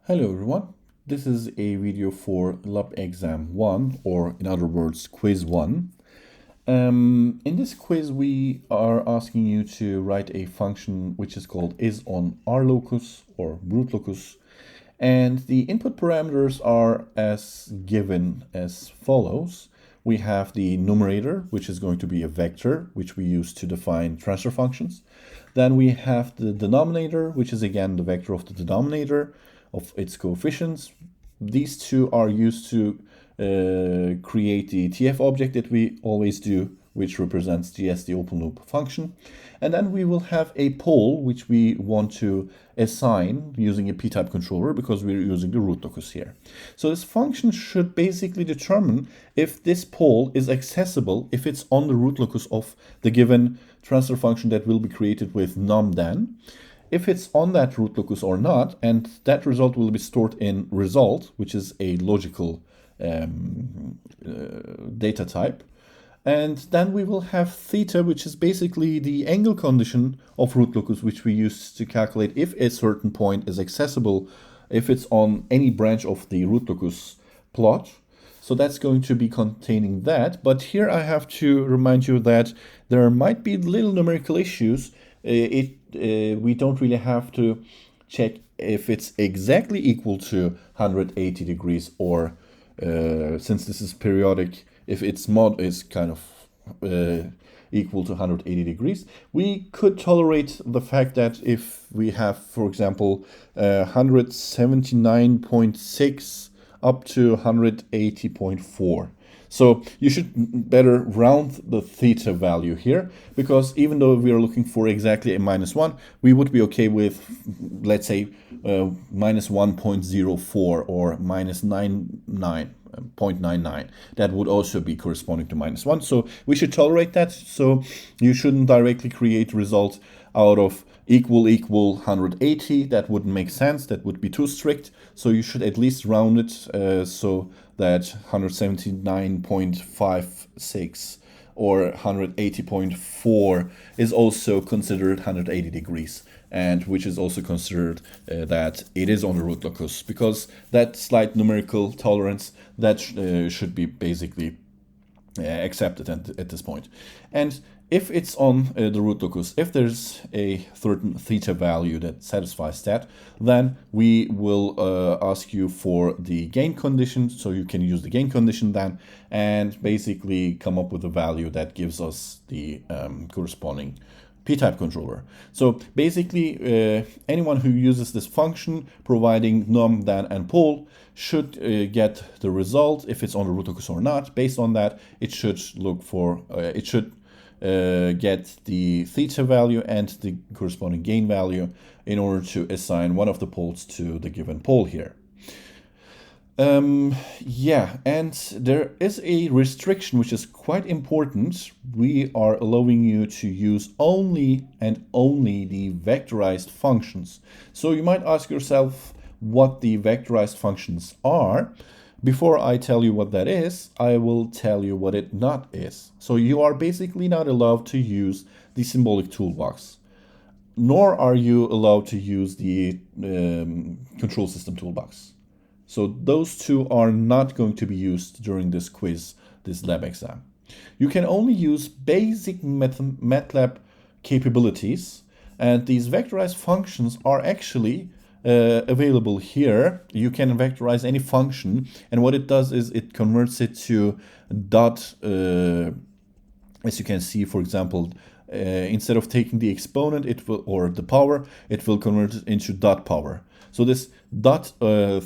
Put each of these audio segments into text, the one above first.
Hello everyone, this is a video for Lab Exam 1, or in other words, Quiz 1. In this quiz we are asking you to write a function which is called is on R locus or root locus, and the input parameters are as given as follows. We have the numerator, which is going to be a vector, which we use to define transfer functions. Then we have the denominator, which is again the vector of the denominator of its coefficients. These two are used to create the TF object that we always do, which represents GS, the open loop function. And then we will have a pole, which we want to assign using a p-type controller because we're using the root locus here. So this function should basically determine if this pole is accessible, if it's on the root locus of the given transfer function that will be created with num_dan, if it's on that root locus or not, and that result will be stored in result, which is a logical data type. And then we will have theta, which is basically the angle condition of root locus, which we use to calculate if a certain point is accessible, if it's on any branch of the root locus plot. So that's going to be containing that. But here I have to remind you that there might be little numerical issues. We don't really have to check if it's exactly equal to 180 degrees or since this is periodic, if its mod is kind of equal to 180 degrees, we could tolerate the fact that if we have, for example, 179.6 up to 180.4. So you should better round the theta value here, because even though we are looking for exactly a -1, we would be okay with, let's say, -1.04 or -0.99. That would also be corresponding to -1. So we should tolerate that. So you shouldn't directly create results out of equal 180. That wouldn't make sense. That would be too strict. So you should at least round it so that 179.56 or 180.4 is also considered 180 degrees, and which is also considered that it is on the root locus, because that slight numerical tolerance that should be basically accepted at this point. And if it's on the root locus, if there's a certain theta value that satisfies that, then we will ask you for the gain condition. So you can use the gain condition then and basically come up with a value that gives us the corresponding p-type controller. So basically anyone who uses this function providing num, dan, and pole should get the result if it's on the root locus or not. Based on that, it should look for get the theta value and the corresponding gain value in order to assign one of the poles to the given pole here. Yeah, and there is a restriction which is quite important. We are allowing you to use only and only the vectorized functions. So you might ask yourself what the vectorized functions are. Before I tell you what that is, I will tell you what it not is. So you are basically not allowed to use the symbolic toolbox, nor are you allowed to use the control system toolbox. So those two are not going to be used during this quiz, this lab exam. You can only use basic MATLAB capabilities, and these vectorized functions are actually available here. You can vectorize any function, and what it does is it converts it to dot, as you can see, for example, instead of taking the exponent, it will, or the power, it will convert it into dot power. So this dot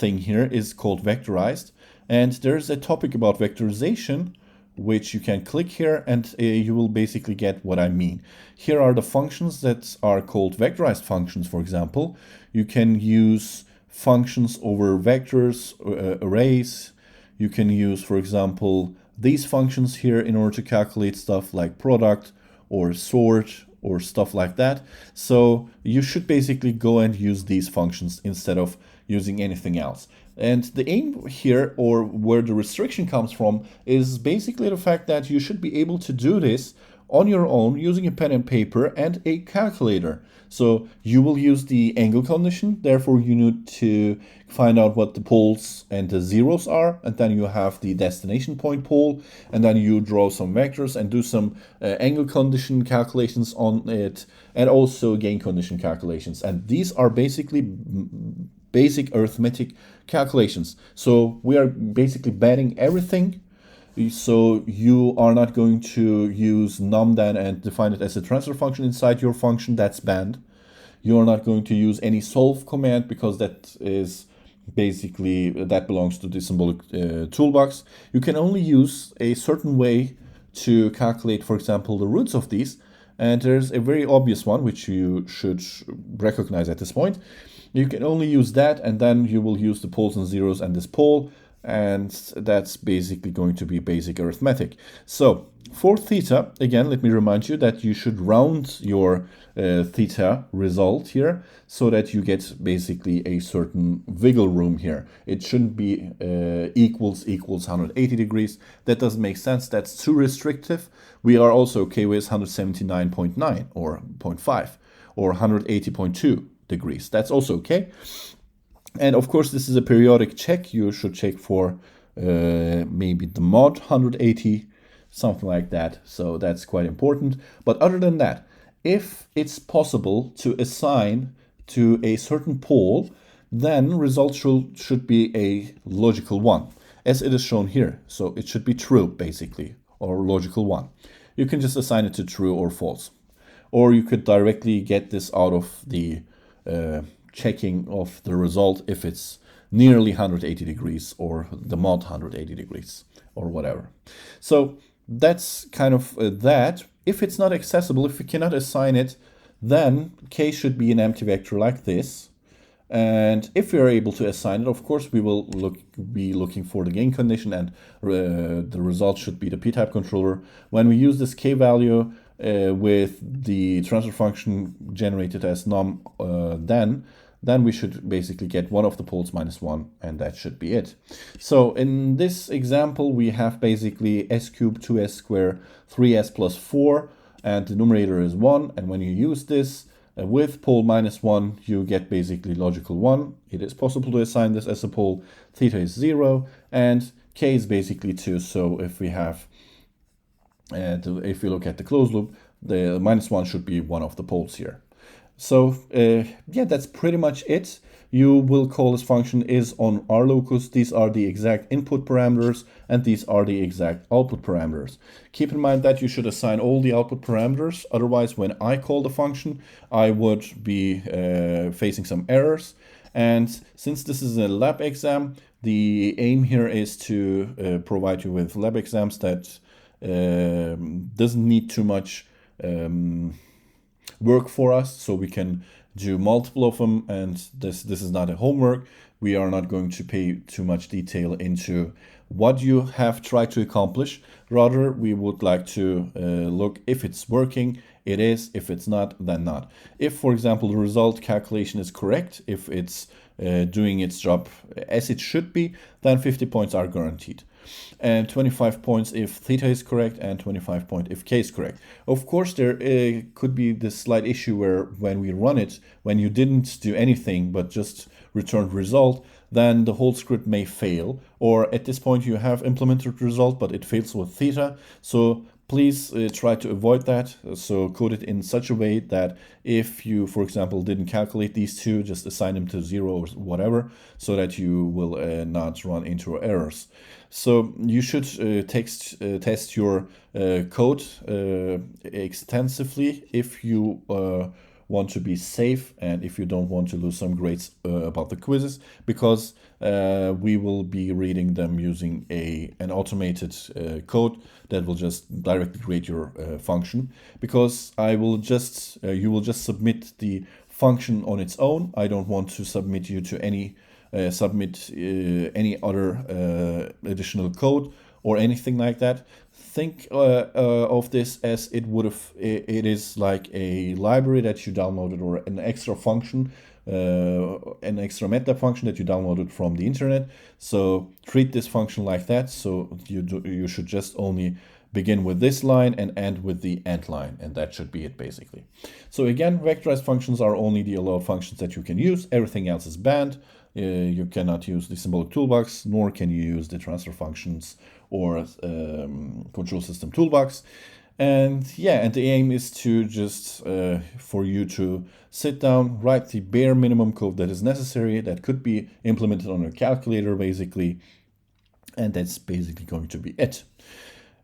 thing here is called vectorized, and there's a topic about vectorization which you can click here, and you will basically get what I mean. Here are the functions that are called vectorized functions. For example, you can use functions over vectors, arrays. You can use, for example, these functions here in order to calculate stuff like product or sort or stuff like that. So you should basically go and use these functions instead of using anything else. And the aim here, or where the restriction comes from, is basically the fact that you should be able to do this on your own using a pen and paper and a calculator. So you will use the angle condition, therefore you need to find out what the poles and the zeros are, and then you have the destination point pole, and then you draw some vectors and do some angle condition calculations on it, and also gain condition calculations. And these are basically basic arithmetic calculations. So we are basically betting everything. So you are not going to use num then and define it as a transfer function inside your function. That's banned. You are not going to use any solve command because that is basically, that belongs to the symbolic toolbox. You can only use a certain way to calculate, for example, the roots of these. And there's a very obvious one, which you should recognize at this point. You can only use that, and then you will use the poles and zeros and this pole, and that's basically going to be basic arithmetic. So for theta, again, let me remind you that you should round your theta result here so that you get basically a certain wiggle room here. It shouldn't be equals 180 degrees. That doesn't make sense. That's too restrictive. We are also okay with 179.9 or 0.5 or 180.2 degrees. That's also okay. And of course, this is a periodic check. You should check for maybe the mod 180, something like that. So that's quite important. But other than that, if it's possible to assign to a certain pole, then result should be a logical one, as it is shown here. So it should be true, basically, or logical one. You can just assign it to true or false. Or you could directly get this out of the checking of the result if it's nearly 180 degrees or the mod 180 degrees or whatever. So that's kind of that. If it's not accessible, if we cannot assign it, then k should be an empty vector like this. And if we are able to assign it, of course, we will be looking for the gain condition, and the result should be the p-type controller. When we use this k value with the transfer function generated as num then we should basically get one of the poles minus 1, and that should be it. So in this example, we have basically s cubed 2s squared 3s plus 4, and the numerator is 1. And when you use this with pole minus 1, you get basically logical 1. It is possible to assign this as a pole. Theta is 0, and k is basically 2. So if we have, if we look at the closed loop, the minus 1 should be one of the poles here. So yeah, that's pretty much it. You will call this function is on R locus. These are the exact input parameters, and these are the exact output parameters. Keep in mind that you should assign all the output parameters. Otherwise, when I call the function, I would be facing some errors. And since this is a lab exam, the aim here is to provide you with lab exams that doesn't need too much work for us, so we can do multiple of them, and this is not a homework. We are not going to pay too much detail into what you have tried to accomplish. Rather, we would like to look if it's working. It is. If it's not, then not. If, for example, the result calculation is correct, if it's doing its job as it should be, then 50 points are guaranteed. And 25 points if theta is correct, and 25 points if k is correct. Of course, there could be this slight issue where when we run it, when you didn't do anything but just returned result, then the whole script may fail. Or at this point you have implemented result, but it fails with theta. So please try to avoid that. So code it in such a way that if you, for example, didn't calculate these two, just assign them to 0 or whatever, so that you will not run into errors. So you should test your code extensively if you want to be safe, and if you don't want to lose some grades about the quizzes, because we will be reading them using an automated code that will just directly grade your function, because I will just you will just submit the function on its own. I don't want to submit you to any any other additional code or anything like that. Think of this as it is like a library that you downloaded, or an extra function, an extra meta function that you downloaded from the internet. So treat this function like that. So you should just only begin with this line and end with the end line, and that should be it basically. So again, vectorized functions are only the allowed functions that you can use. Everything else is banned. You cannot use the symbolic toolbox, nor can you use the transfer functions or control system toolbox. And yeah, and the aim is to just for you to sit down, write the bare minimum code that is necessary, that could be implemented on a calculator basically, and that's basically going to be it.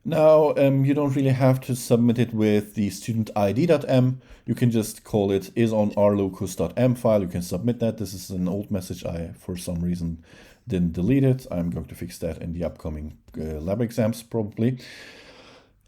Now, you don't really have to submit it with the student id.m. You can just call it isOnRLocus.m file. You can submit that. This is an old message. I, for some reason, didn't delete it. I'm going to fix that in the upcoming lab exams probably.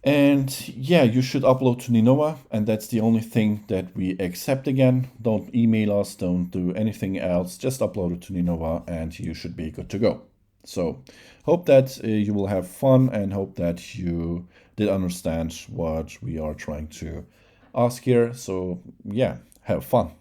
And yeah, you should upload to Ninoa, and that's the only thing that we accept again. Don't email us, don't do anything else. Just upload it to Ninoa and you should be good to go. So hope that you will have fun and hope that you did understand what we are trying to ask here. So yeah, have fun.